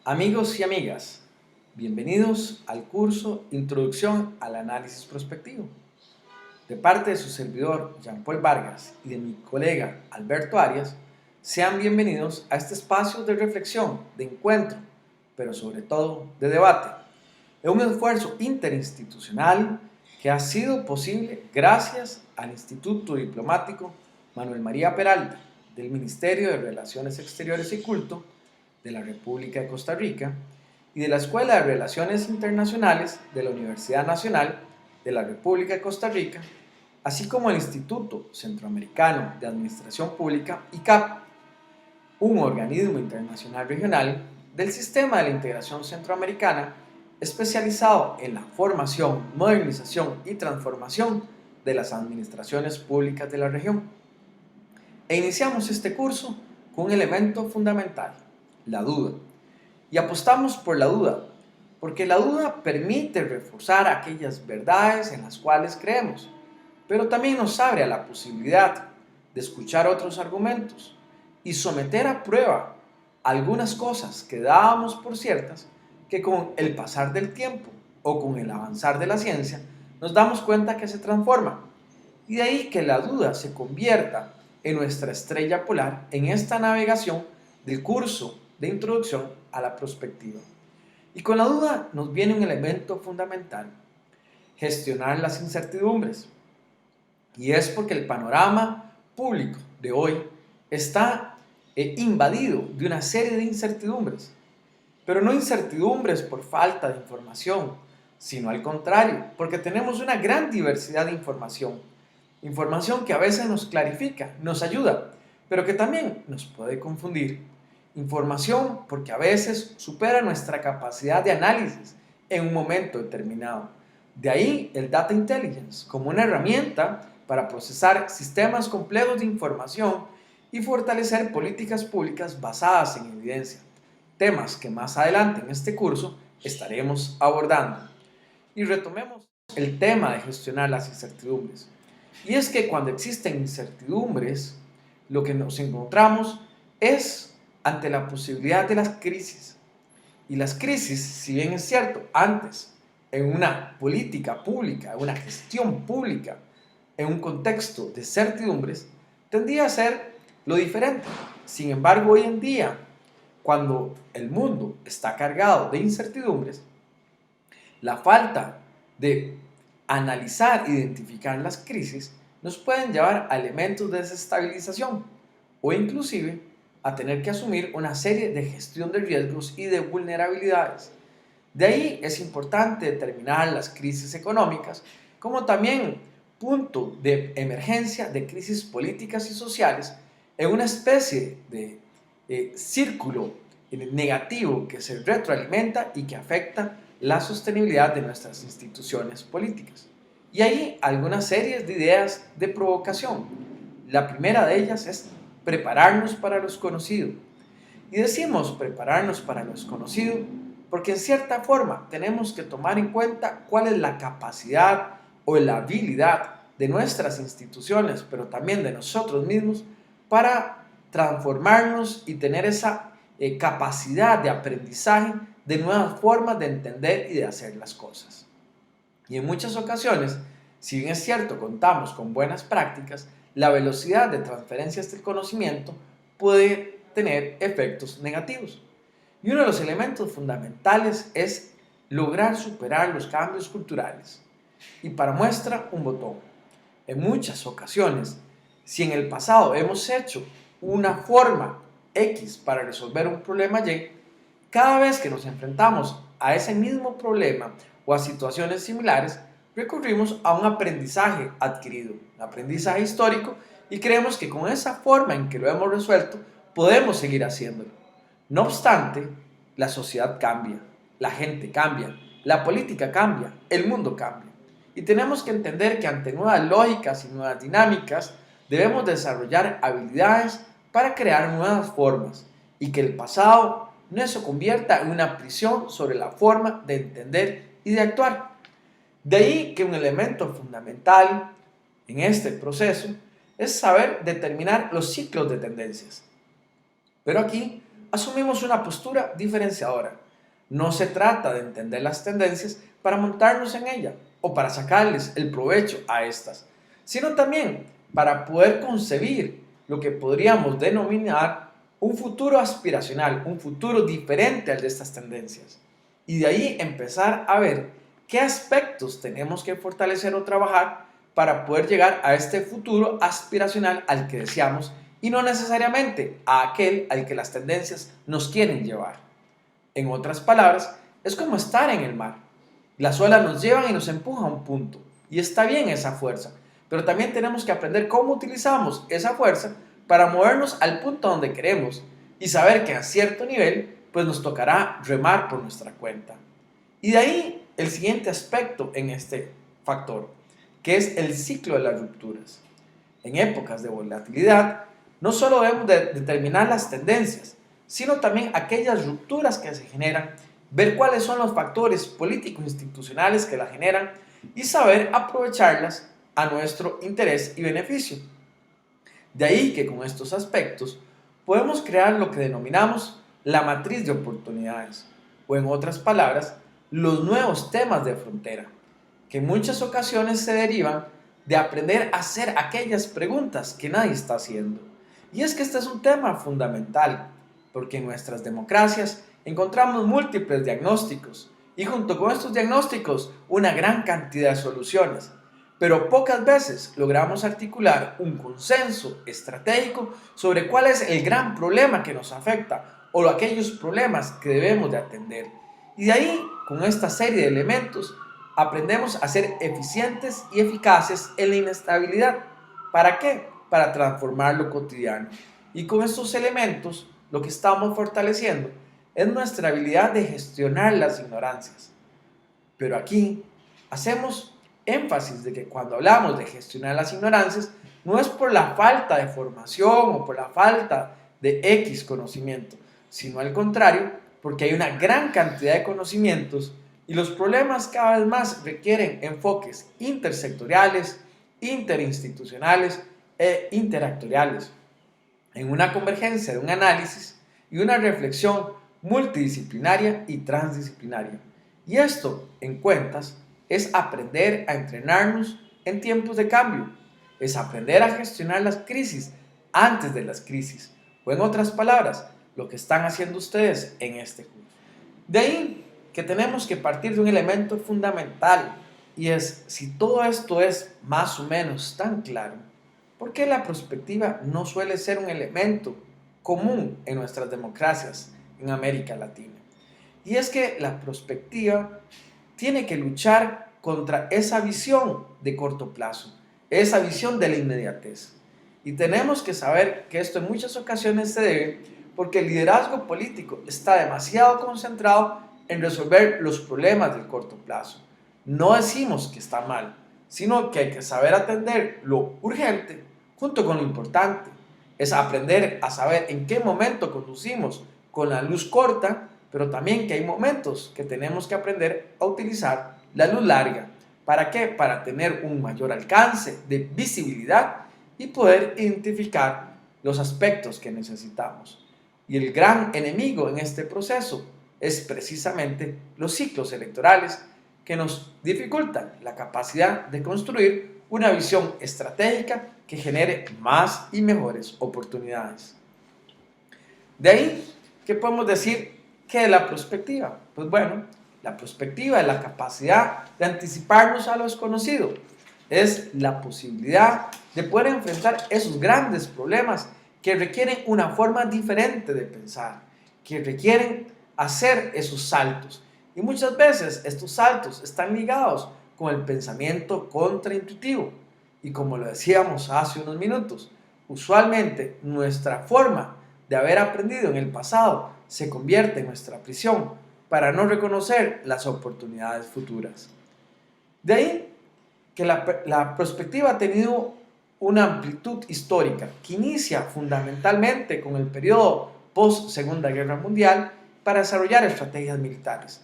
Amigos y amigas, bienvenidos al curso Introducción al Análisis Prospectivo. De parte de su servidor Jean-Paul Vargas y de mi colega Alberto Arias, sean bienvenidos a este espacio de reflexión, de encuentro, pero sobre todo de debate. Es un esfuerzo interinstitucional que ha sido posible gracias al Instituto Diplomático Manuel María Peralta del Ministerio de Relaciones Exteriores y Culto de la República de Costa Rica y de la Escuela de Relaciones Internacionales de la Universidad Nacional de la República de Costa Rica, así como el Instituto Centroamericano de Administración Pública, ICAP, un organismo internacional regional del Sistema de la Integración Centroamericana especializado en la formación, modernización y transformación de las administraciones públicas de la región. E iniciamos este curso con un elemento fundamental: la duda. Y apostamos por la duda, porque la duda permite reforzar aquellas verdades en las cuales creemos, pero también nos abre a la posibilidad de escuchar otros argumentos y someter a prueba algunas cosas que dábamos por ciertas que con el pasar del tiempo o con el avanzar de la ciencia nos damos cuenta que se transforman. Y de ahí que la duda se convierta en nuestra estrella polar en esta navegación del curso de introducción a la prospectiva. Y con la duda nos viene un elemento fundamental: gestionar las incertidumbres. Y es porque el panorama público de hoy está invadido de una serie de incertidumbres, pero no incertidumbres por falta de información, sino al contrario, porque tenemos una gran diversidad de información que a veces nos clarifica, nos ayuda, pero que también nos puede confundir. Información porque a veces supera nuestra capacidad de análisis en un momento determinado. De ahí el Data Intelligence como una herramienta para procesar sistemas complejos de información y fortalecer políticas públicas basadas en evidencia. Temas que más adelante en este curso estaremos abordando. Y retomemos el tema de gestionar las incertidumbres. Y es que cuando existen incertidumbres, lo que nos encontramos es ante la posibilidad de las crisis. Y las crisis, si bien es cierto, antes, en una política pública, en una gestión pública, en un contexto de certidumbres, tendría a ser lo diferente. Sin embargo, hoy en día, cuando el mundo está cargado de incertidumbres, la falta de analizar e identificar las crisis nos pueden llevar a elementos de desestabilización o inclusive a tener que asumir una serie de gestión de riesgos y de vulnerabilidades. De ahí es importante determinar las crisis económicas como también punto de emergencia de crisis políticas y sociales en una especie de círculo negativo que se retroalimenta y que afecta la sostenibilidad de nuestras instituciones políticas. Y hay algunas series de ideas de provocación. La primera de ellas es prepararnos para lo desconocido. Y decimos prepararnos para lo desconocido porque en cierta forma tenemos que tomar en cuenta cuál es la capacidad o la habilidad de nuestras instituciones, pero también de nosotros mismos, para transformarnos y tener esa capacidad de aprendizaje de nuevas formas de entender y de hacer las cosas. Y en muchas ocasiones, si bien es cierto contamos con buenas prácticas, la velocidad de transferencia del conocimiento puede tener efectos negativos. Y uno de los elementos fundamentales es lograr superar los cambios culturales. Y para muestra, un botón. En muchas ocasiones, si en el pasado hemos hecho una forma X para resolver un problema Y, cada vez que nos enfrentamos a ese mismo problema o a situaciones similares, recurrimos a un aprendizaje adquirido, un aprendizaje histórico, y creemos que con esa forma en que lo hemos resuelto, podemos seguir haciéndolo. No obstante, la sociedad cambia, la gente cambia, la política cambia, el mundo cambia. Y tenemos que entender que ante nuevas lógicas y nuevas dinámicas, debemos desarrollar habilidades para crear nuevas formas y que el pasado no se convierta en una prisión sobre la forma de entender y de actuar. De ahí que un elemento fundamental en este proceso es saber determinar los ciclos de tendencias. Pero aquí asumimos una postura diferenciadora. No se trata de entender las tendencias para montarnos en ella o para sacarles el provecho a estas, sino también para poder concebir lo que podríamos denominar un futuro aspiracional, un futuro diferente al de estas tendencias. Y de ahí empezar a ver qué aspectos tenemos que fortalecer o trabajar para poder llegar a este futuro aspiracional al que deseamos y no necesariamente a aquel al que las tendencias nos quieren llevar. En otras palabras, es como estar en el mar. Las olas nos llevan y nos empujan a un punto. Y está bien esa fuerza, pero también tenemos que aprender cómo utilizamos esa fuerza para movernos al punto donde queremos y saber que a cierto nivel pues nos tocará remar por nuestra cuenta. Y de ahí el siguiente aspecto en este factor, que es el ciclo de las rupturas. En épocas de volatilidad, no solo debemos de determinar las tendencias, sino también aquellas rupturas que se generan, ver cuáles son los factores políticos institucionales que las generan y saber aprovecharlas a nuestro interés y beneficio. De ahí que con estos aspectos podemos crear lo que denominamos la matriz de oportunidades, o en otras palabras, los nuevos temas de frontera, que en muchas ocasiones se derivan de aprender a hacer aquellas preguntas que nadie está haciendo. Y es que este es un tema fundamental, porque en nuestras democracias encontramos múltiples diagnósticos y junto con estos diagnósticos una gran cantidad de soluciones, pero pocas veces logramos articular un consenso estratégico sobre cuál es el gran problema que nos afecta o aquellos problemas que debemos de atender. Y de ahí, con esta serie de elementos, aprendemos a ser eficientes y eficaces en la inestabilidad. ¿Para qué? Para transformar lo cotidiano. Y con estos elementos, lo que estamos fortaleciendo es nuestra habilidad de gestionar las ignorancias. Pero aquí hacemos énfasis de que cuando hablamos de gestionar las ignorancias, no es por la falta de formación o por la falta de X conocimiento, sino al contrario, porque hay una gran cantidad de conocimientos y los problemas cada vez más requieren enfoques intersectoriales, interinstitucionales e interactoriales, en una convergencia de un análisis y una reflexión multidisciplinaria y transdisciplinaria. Y esto, en cuentas, es aprender a entrenarnos en tiempos de cambio, es aprender a gestionar las crisis antes de las crisis, o en otras palabras, lo que están haciendo ustedes en este curso. De ahí que tenemos que partir de un elemento fundamental, y es, si todo esto es más o menos tan claro, ¿por qué la perspectiva no suele ser un elemento común en nuestras democracias en América Latina? Y es que la perspectiva tiene que luchar contra esa visión de corto plazo, esa visión de la inmediatez. Y tenemos que saber que esto en muchas ocasiones se debe porque el liderazgo político está demasiado concentrado en resolver los problemas del corto plazo. No decimos que está mal, sino que hay que saber atender lo urgente junto con lo importante. Es aprender a saber en qué momento conducimos con la luz corta, pero también que hay momentos que tenemos que aprender a utilizar la luz larga. ¿Para qué? Para tener un mayor alcance de visibilidad y poder identificar los aspectos que necesitamos. Y el gran enemigo en este proceso es precisamente los ciclos electorales que nos dificultan la capacidad de construir una visión estratégica que genere más y mejores oportunidades. De ahí, ¿qué podemos decir que es la prospectiva? Pues bueno, la prospectiva es la capacidad de anticiparnos a lo desconocido, es la posibilidad de poder enfrentar esos grandes problemas que requieren una forma diferente de pensar, que requieren hacer esos saltos. Y muchas veces estos saltos están ligados con el pensamiento contraintuitivo. Y como lo decíamos hace unos minutos, usualmente nuestra forma de haber aprendido en el pasado se convierte en nuestra prisión para no reconocer las oportunidades futuras. De ahí que la perspectiva ha tenido una amplitud histórica que inicia fundamentalmente con el periodo post-Segunda Guerra Mundial para desarrollar estrategias militares.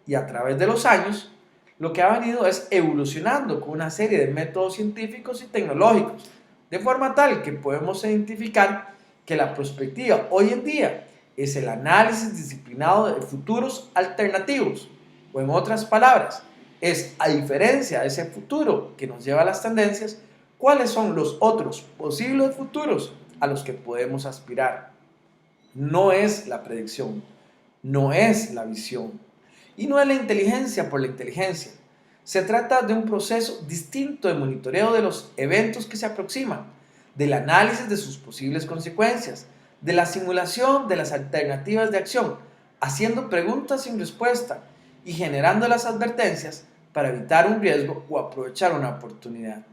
Y a través de los años, lo que ha venido es evolucionando con una serie de métodos científicos y tecnológicos, de forma tal que podemos identificar que la perspectiva hoy en día es el análisis disciplinado de futuros alternativos, o en otras palabras, es, a diferencia de ese futuro que nos lleva a las tendencias, cuáles son los otros posibles futuros a los que podemos aspirar. No es la predicción, no es la visión y no es la inteligencia por la inteligencia. Se trata de un proceso distinto de monitoreo de los eventos que se aproximan, del análisis de sus posibles consecuencias, de la simulación de las alternativas de acción, haciendo preguntas sin respuesta y generando las advertencias para evitar un riesgo o aprovechar una oportunidad.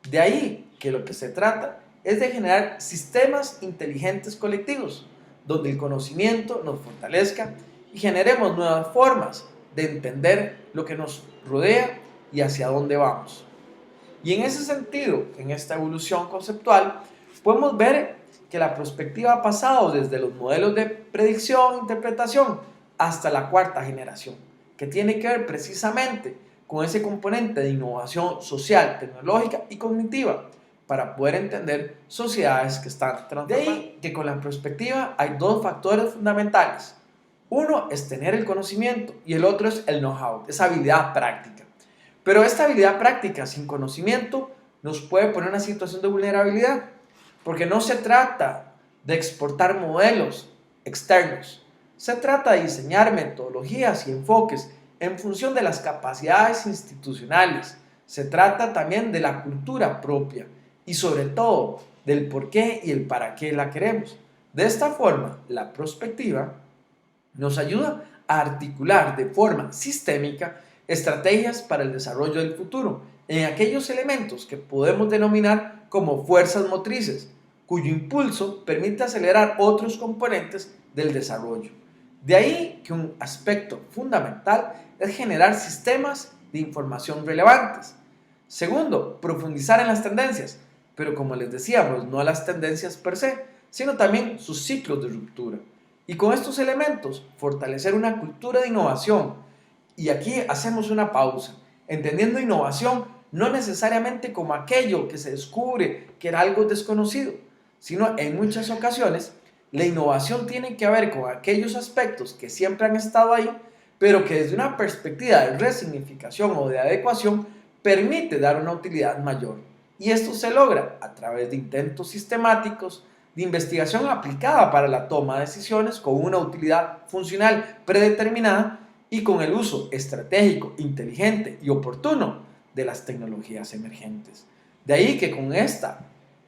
De ahí que lo que se trata es de generar sistemas inteligentes colectivos, donde el conocimiento nos fortalezca y generemos nuevas formas de entender lo que nos rodea y hacia dónde vamos. Y en ese sentido, en esta evolución conceptual, podemos ver que la perspectiva ha pasado desde los modelos de predicción e interpretación hasta la cuarta generación, que tiene que ver precisamente con ese componente de innovación social, tecnológica y cognitiva para poder entender sociedades que están transformando. De ahí que con la perspectiva hay dos factores fundamentales. Uno es tener el conocimiento y el otro es el know-how, esa habilidad práctica. Pero esta habilidad práctica sin conocimiento nos puede poner en una situación de vulnerabilidad, porque no se trata de exportar modelos externos, se trata de diseñar metodologías y enfoques en función de las capacidades institucionales, se trata también de la cultura propia y sobre todo del por qué y el para qué la queremos. De esta forma, la prospectiva nos ayuda a articular de forma sistémica estrategias para el desarrollo del futuro en aquellos elementos que podemos denominar como fuerzas motrices, cuyo impulso permite acelerar otros componentes del desarrollo. De ahí que un aspecto fundamental es generar sistemas de información relevantes. Segundo, profundizar en las tendencias, pero como les decíamos, no las tendencias per se, sino también sus ciclos de ruptura. Y con estos elementos, fortalecer una cultura de innovación. Y aquí hacemos una pausa, entendiendo innovación no necesariamente como aquello que se descubre que era algo desconocido, sino en muchas ocasiones la innovación tiene que ver con aquellos aspectos que siempre han estado ahí, pero que desde una perspectiva de resignificación o de adecuación permite dar una utilidad mayor. Y esto se logra a través de intentos sistemáticos de investigación aplicada para la toma de decisiones con una utilidad funcional predeterminada y con el uso estratégico, inteligente y oportuno de las tecnologías emergentes. De ahí que con esta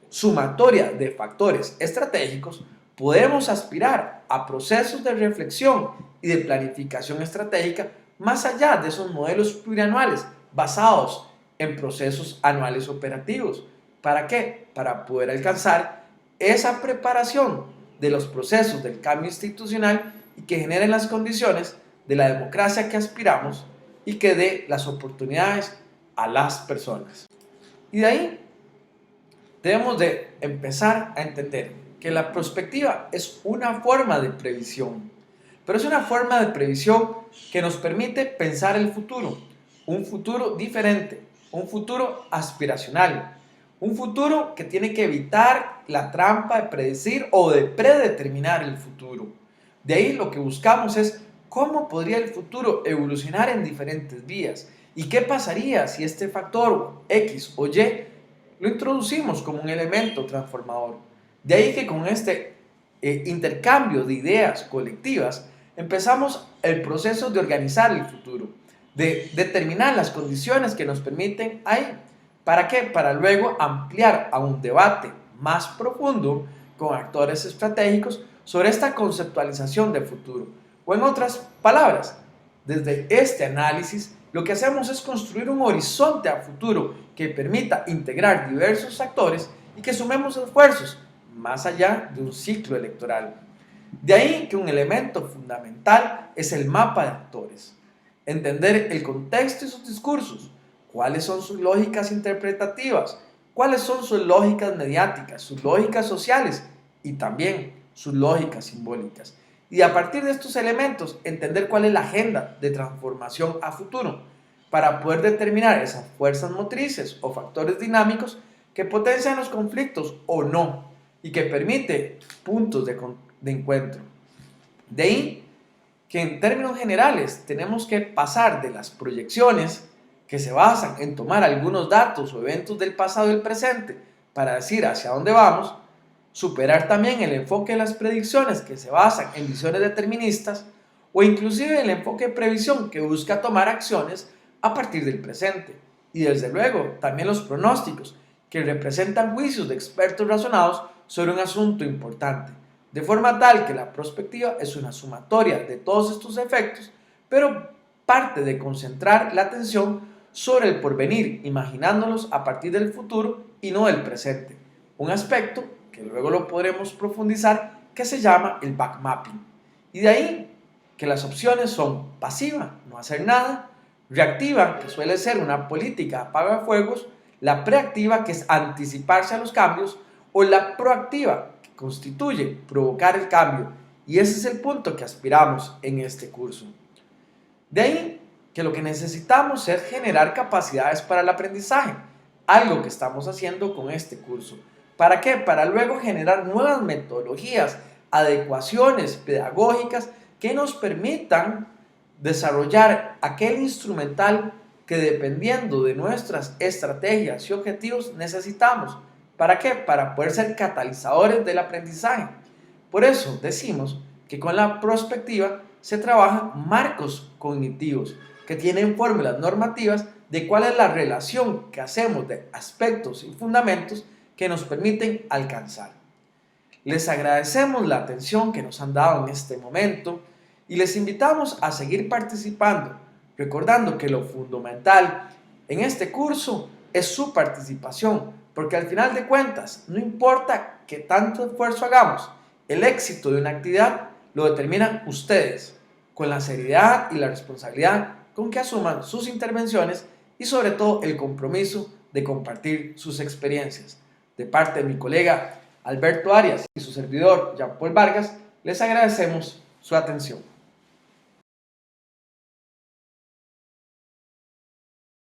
sumatoria de factores estratégicos podemos aspirar a procesos de reflexión y de planificación estratégica más allá de esos modelos plurianuales basados en procesos anuales operativos. ¿Para qué? Para poder alcanzar esa preparación de los procesos del cambio institucional y que generen las condiciones de la democracia que aspiramos y que dé las oportunidades a las personas. Y de ahí debemos de empezar a entender que la prospectiva es una forma de previsión, pero es una forma de previsión que nos permite pensar el futuro, un futuro diferente, un futuro aspiracional, un futuro que tiene que evitar la trampa de predecir o de predeterminar el futuro. De ahí lo que buscamos es cómo podría el futuro evolucionar en diferentes vías y qué pasaría si este factor X o Y lo introducimos como un elemento transformador. De ahí que con este intercambio de ideas colectivas empezamos el proceso de organizar el futuro, de determinar las condiciones que nos permiten ahí. ¿Para qué? Para luego ampliar a un debate más profundo con actores estratégicos sobre esta conceptualización del futuro. O en otras palabras, desde este análisis, lo que hacemos es construir un horizonte a futuro que permita integrar diversos actores y que sumemos esfuerzos más allá de un ciclo electoral. De ahí que un elemento fundamental es el mapa de actores. Entender el contexto y sus discursos, cuáles son sus lógicas interpretativas, cuáles son sus lógicas mediáticas, sus lógicas sociales y también sus lógicas simbólicas. Y a partir de estos elementos, entender cuál es la agenda de transformación a futuro para poder determinar esas fuerzas motrices o factores dinámicos que potencian los conflictos o no y que permite puntos de encuentro. De ahí que en términos generales tenemos que pasar de las proyecciones que se basan en tomar algunos datos o eventos del pasado y el presente para decir hacia dónde vamos, superar también el enfoque de las predicciones que se basan en visiones deterministas o inclusive el enfoque de previsión que busca tomar acciones a partir del presente. Y desde luego también los pronósticos que representan juicios de expertos razonados sobre un asunto importante, de forma tal que la prospectiva es una sumatoria de todos estos efectos, pero parte de concentrar la atención sobre el porvenir, imaginándolos a partir del futuro y no del presente, un aspecto que luego lo podremos profundizar, que se llama el backmapping. Y de ahí que las opciones son pasiva, no hacer nada; reactiva, que suele ser una política apagafuegos; la preactiva, que es anticiparse a los cambios; o la proactiva, que constituye provocar el cambio. Y ese es el punto que aspiramos en este curso. De ahí que lo que necesitamos es generar capacidades para el aprendizaje, algo que estamos haciendo con este curso. ¿Para qué? Para luego generar nuevas metodologías, adecuaciones pedagógicas que nos permitan desarrollar aquel instrumental que, dependiendo de nuestras estrategias y objetivos, necesitamos. ¿Para qué? Para poder ser catalizadores del aprendizaje. Por eso decimos que con la prospectiva se trabajan marcos cognitivos que tienen fórmulas normativas de cuál es la relación que hacemos de aspectos y fundamentos que nos permiten alcanzar. Les agradecemos la atención que nos han dado en este momento y les invitamos a seguir participando, recordando que lo fundamental en este curso es su participación, porque al final de cuentas, no importa qué tanto esfuerzo hagamos, el éxito de una actividad lo determinan ustedes, con la seriedad y la responsabilidad con que asuman sus intervenciones y sobre todo el compromiso de compartir sus experiencias. De parte de mi colega Alberto Arias y su servidor Jean Paul Vargas, les agradecemos su atención.